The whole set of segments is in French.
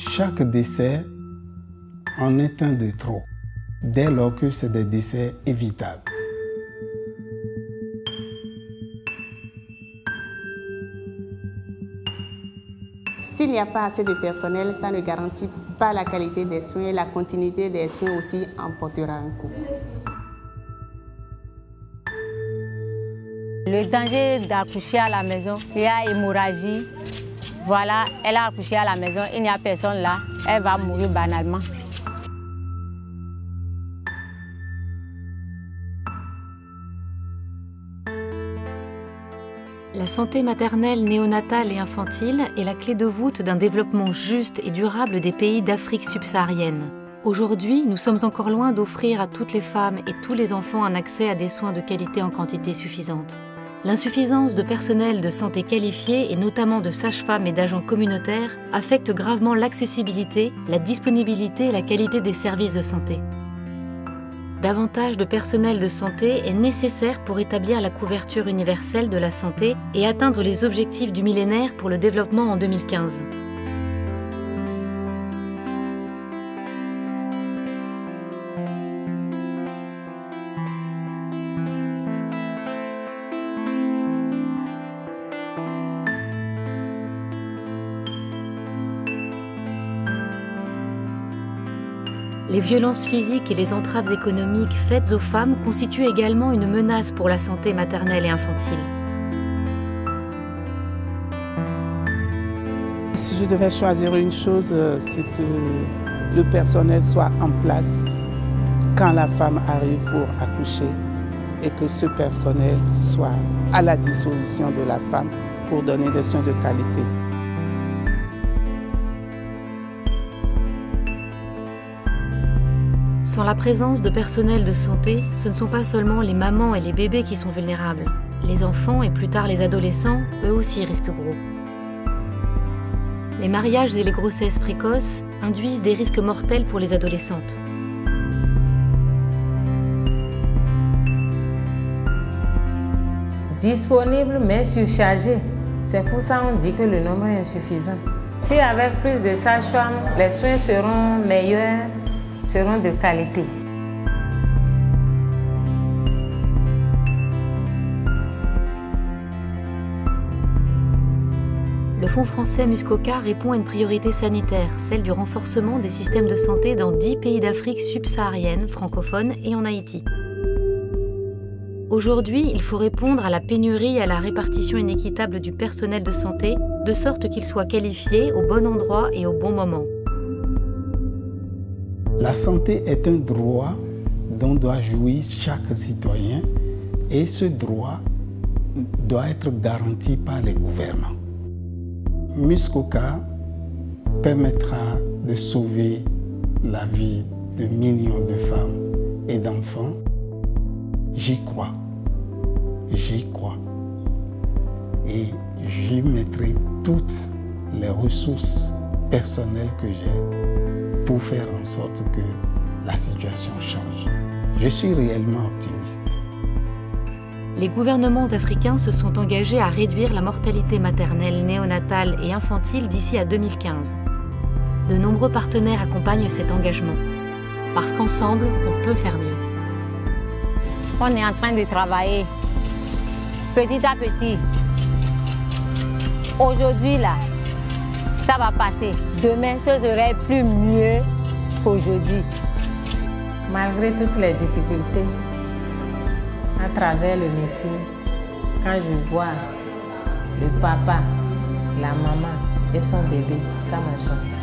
Chaque décès en est un de trop, dès lors que c'est des décès évitables. S'il n'y a pas assez de personnel, ça ne garantit pas la qualité des soins et la continuité des soins aussi en portera un coup. Le danger d'accoucher à la maison, il y a hémorragie. Voilà, elle a accouché à la maison, il n'y a personne là, elle va mourir banalement. La santé maternelle, néonatale et infantile est la clé de voûte d'un développement juste et durable des pays d'Afrique subsaharienne. Aujourd'hui, nous sommes encore loin d'offrir à toutes les femmes et tous les enfants un accès à des soins de qualité en quantité suffisante. L'insuffisance de personnel de santé qualifié et notamment de sages-femmes et d'agents communautaires affecte gravement l'accessibilité, la disponibilité et la qualité des services de santé. Davantage de personnel de santé est nécessaire pour établir la couverture universelle de la santé et atteindre les objectifs du millénaire pour le développement en 2015. Les violences physiques et les entraves économiques faites aux femmes constituent également une menace pour la santé maternelle et infantile. Si je devais choisir une chose, c'est que le personnel soit en place quand la femme arrive pour accoucher et que ce personnel soit à la disposition de la femme pour donner des soins de qualité. Sans la présence de personnel de santé, ce ne sont pas seulement les mamans et les bébés qui sont vulnérables. Les enfants et plus tard les adolescents, eux aussi risquent gros. Les mariages et les grossesses précoces induisent des risques mortels pour les adolescentes. Disponible mais surchargé. C'est pour ça qu'on dit que le nombre est insuffisant. S'il y avait plus de sages-femmes, les soins seront meilleurs, seront de qualité. Le Fonds français Muskoka répond à une priorité sanitaire, celle du renforcement des systèmes de santé dans 10 pays d'Afrique subsaharienne, francophone et en Haïti. Aujourd'hui, il faut répondre à la pénurie et à la répartition inéquitable du personnel de santé, de sorte qu'il soit qualifié au bon endroit et au bon moment. La santé est un droit dont doit jouir chaque citoyen et ce droit doit être garanti par les gouvernants. Muskoka permettra de sauver la vie de millions de femmes et d'enfants. J'y crois. J'y crois. Et j'y mettrai toutes les ressources personnelles que j'ai pour faire en sorte que la situation change. Je suis réellement optimiste. Les gouvernements africains se sont engagés à réduire la mortalité maternelle, néonatale et infantile d'ici à 2015. De nombreux partenaires accompagnent cet engagement. Parce qu'ensemble, on peut faire mieux. On est en train de travailler petit à petit. Aujourd'hui, là, ça va passer. Demain, ce serait plus mieux qu'aujourd'hui. Malgré toutes les difficultés, à travers le métier, quand je vois le papa, la maman et son bébé, ça m'enchante.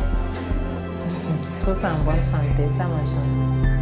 Tous en bonne santé, ça m'enchante.